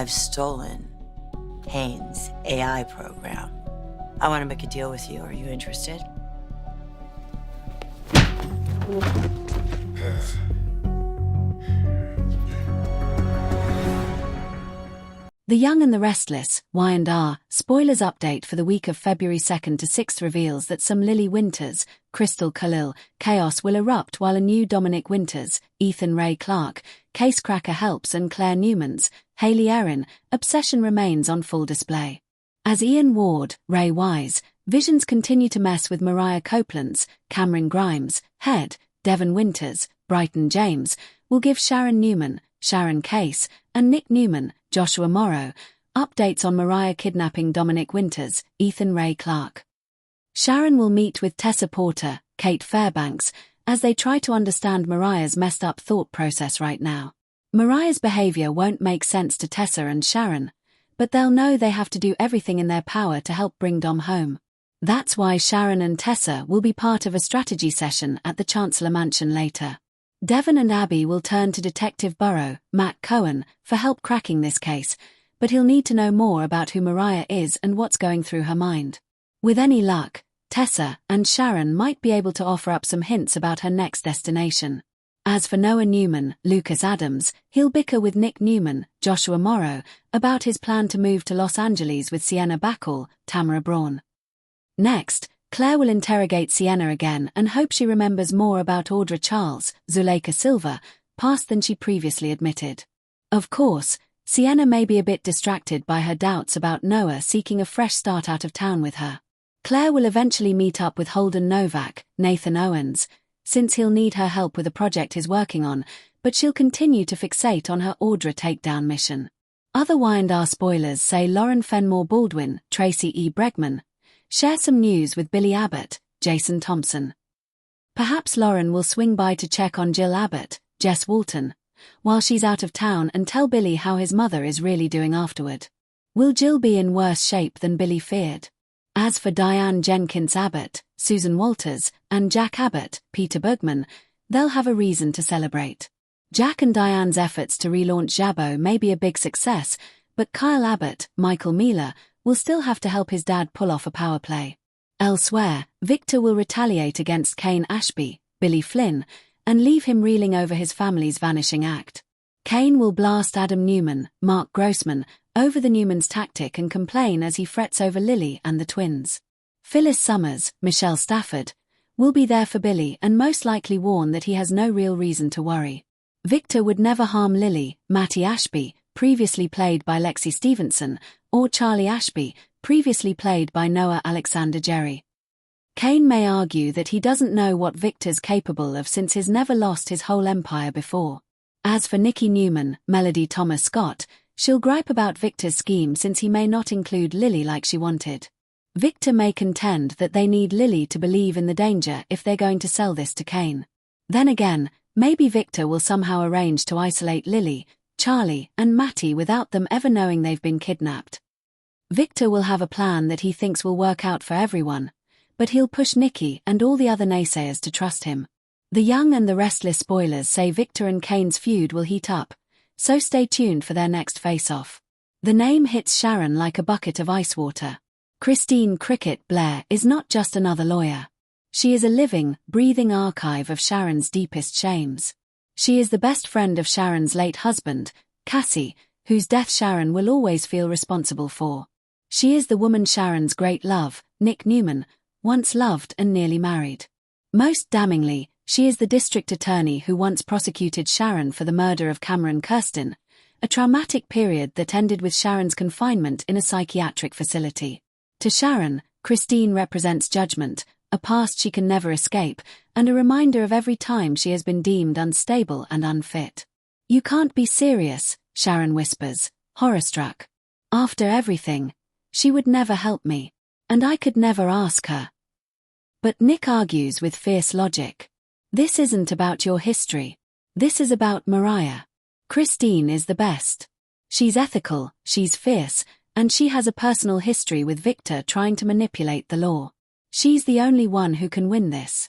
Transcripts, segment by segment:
I've stolen Haynes' AI program. I want to make a deal with you. Are you interested? The Young and the Restless, Y&R, spoilers update for the week of February 2nd to 6th reveals that some Lily Winters, Crystal Khalil, chaos will erupt while a new Dominic Winters, Ethan Ray Clarke, Casecracker Helps and Claire Newmans, Haley Erin, obsession remains on full display. As Ian Ward, Ray Wise, visions continue to mess with Mariah Copeland's, Cameron Grimes, Head, Devon Winters, Brighton James, will give Sharon Newman, Sharon Case, and Nick Newman, Joshua Morrow, updates on Mariah kidnapping Dominic Winters, Ethan Ray Clarke. Sharon will meet with Tessa Porter, Kate Fairbanks, as they try to understand Mariah's messed up thought process right now. Mariah's behavior won't make sense to Tessa and Sharon, but they'll know they have to do everything in their power to help bring Dom home. That's why Sharon and Tessa will be part of a strategy session at the Chancellor Mansion later. Devon and Abby will turn to Detective Burrow, Matt Cohen, for help cracking this case, but he'll need to know more about who Mariah is and what's going through her mind. With any luck, Tessa and Sharon might be able to offer up some hints about her next destination. As for Noah Newman, Lucas Adams, he'll bicker with Nick Newman, Joshua Morrow, about his plan to move to Los Angeles with Sienna Bacall, Tamara Braun. Next, Claire will interrogate Sienna again and hope she remembers more about Audra Charles, Zuleika Silva, past than she previously admitted. Of course, Sienna may be a bit distracted by her doubts about Noah seeking a fresh start out of town with her. Claire will eventually meet up with Holden Novak, Nathan Owens, since he'll need her help with a project he's working on, but she'll continue to fixate on her Audra takedown mission. Other Y&R spoilers say Lauren Fenmore Baldwin, Tracy E. Bregman, share some news with Billy Abbott, Jason Thompson. Perhaps Lauren will swing by to check on Jill Abbott, Jess Walton, while she's out of town and tell Billy how his mother is really doing afterward. Will Jill be in worse shape than Billy feared? As for Diane Jenkins Abbott, Susan Walters, and Jack Abbott, Peter Bergman, they'll have a reason to celebrate. Jack and Diane's efforts to relaunch Jabbo may be a big success, but Kyle Abbott, Michael Mealer, will still have to help his dad pull off a power play. Elsewhere, Victor will retaliate against Kane Ashby, Billy Flynn, and leave him reeling over his family's vanishing act. Kane will blast Adam Newman, Mark Grossman, over the Newman's tactic and complain as he frets over Lily and the twins. Phyllis Summers, Michelle Stafford, will be there for Billy and most likely warn that he has no real reason to worry. Victor would never harm Lily, Mattie Ashby, previously played by Lexi Stevenson, or Charlie Ashby, previously played by Noah Alexander Jerry. Kane may argue that he doesn't know what Victor's capable of since he's never lost his whole empire before. As for Nikki Newman, Melody Thomas Scott, she'll gripe about Victor's scheme since he may not include Lily like she wanted. Victor may contend that they need Lily to believe in the danger if they're going to sell this to Kane. Then again, maybe Victor will somehow arrange to isolate Lily, Charlie, and Mattie without them ever knowing they've been kidnapped. Victor will have a plan that he thinks will work out for everyone, but he'll push Nikki and all the other naysayers to trust him. The Young and the Restless spoilers say Victor and Kane's feud will heat up, so stay tuned for their next face-off. The name hits Sharon like a bucket of ice water. Christine Cricket Blair is not just another lawyer. She is a living, breathing archive of Sharon's deepest shames. She is the best friend of Sharon's late husband, Cassie, whose death Sharon will always feel responsible for. She is the woman Sharon's great love, Nick Newman, once loved and nearly married. Most damningly, she is the district attorney who once prosecuted Sharon for the murder of Cameron Kirsten, a traumatic period that ended with Sharon's confinement in a psychiatric facility. To Sharon, Christine represents judgment, a past she can never escape, and a reminder of every time she has been deemed unstable and unfit. "You can't be serious," Sharon whispers, horror-struck. "After everything, she would never help me, and I could never ask her." But Nick argues with fierce logic. "This isn't about your history. This is about Mariah. Christine is the best. She's ethical, she's fierce, and she has a personal history with Victor trying to manipulate the law. She's the only one who can win this."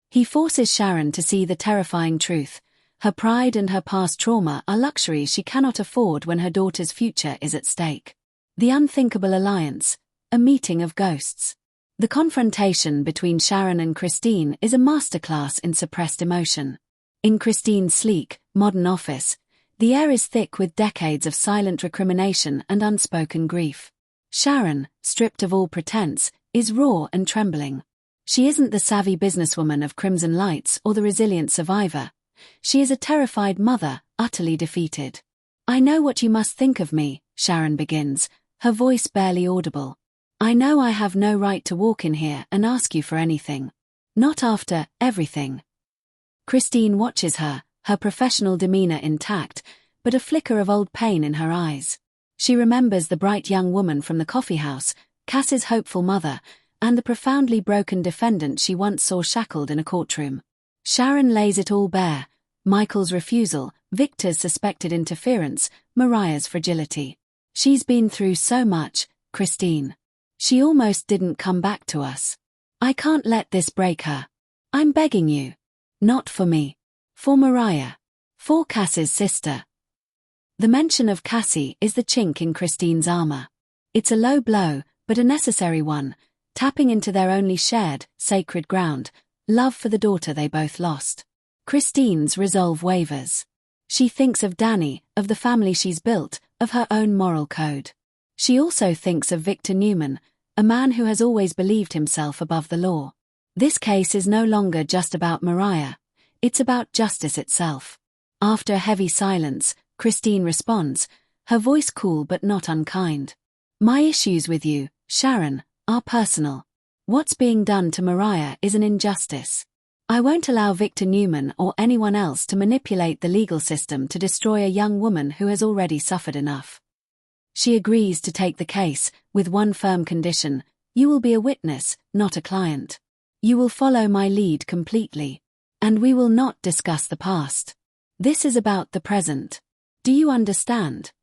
He forces Sharon to see the terrifying truth. Her pride and her past trauma are luxuries she cannot afford when her daughter's future is at stake. The unthinkable alliance, a meeting of ghosts. The confrontation between Sharon and Christine is a masterclass in suppressed emotion. In Christine's sleek, modern office, the air is thick with decades of silent recrimination and unspoken grief. Sharon, stripped of all pretense, is raw and trembling. She isn't the savvy businesswoman of Crimson Lights or the resilient survivor. She is a terrified mother, utterly defeated. "I know what you must think of me," Sharon begins, her voice barely audible. "I know I have no right to walk in here and ask you for anything. Not after everything." Christine watches her, her professional demeanor intact, but a flicker of old pain in her eyes. She remembers the bright young woman from the coffeehouse, Cass's hopeful mother, and the profoundly broken defendant she once saw shackled in a courtroom. Sharon lays it all bare: Michael's refusal, Victor's suspected interference, Mariah's fragility. "She's been through so much, Christine. She almost didn't come back to us. I can't let this break her. I'm begging you. Not for me. For Mariah. For Cass's sister." The mention of Cassie is the chink in Christine's armor. It's a low blow, but a necessary one, tapping into their only shared, sacred ground, love for the daughter they both lost. Christine's resolve wavers. She thinks of Danny, of the family she's built, of her own moral code. She also thinks of Victor Newman, a man who has always believed himself above the law. This case is no longer just about Mariah. It's about justice itself. After a heavy silence, Christine responds, her voice cool but not unkind. "My issues with you, Sharon, are personal. What's being done to Mariah is an injustice. I won't allow Victor Newman or anyone else to manipulate the legal system to destroy a young woman who has already suffered enough." She agrees to take the case, with one firm condition: you will be a witness, not a client. You will follow my lead completely. And we will not discuss the past. This is about the present. Do you understand?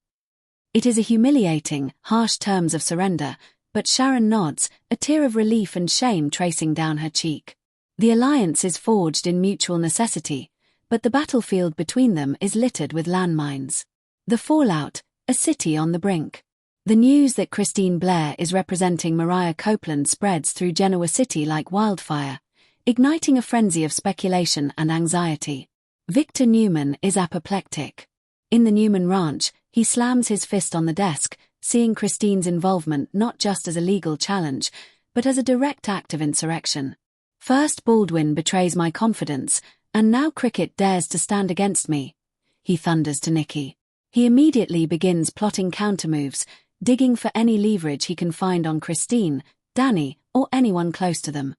It is a humiliating, harsh terms of surrender, but Sharon nods, a tear of relief and shame tracing down her cheek. The alliance is forged in mutual necessity, but the battlefield between them is littered with landmines. The fallout, a city on the brink. The news that Christine Blair is representing Mariah Copeland spreads through Genoa City like wildfire, igniting a frenzy of speculation and anxiety. Victor Newman is apoplectic. In the Newman ranch, he slams his fist on the desk, seeing Christine's involvement not just as a legal challenge, but as a direct act of insurrection. "First Baldwin betrays my confidence, and now Cricket dares to stand against me," he thunders to Nikki. He immediately begins plotting countermoves, digging for any leverage he can find on Christine, Danny, or anyone close to them.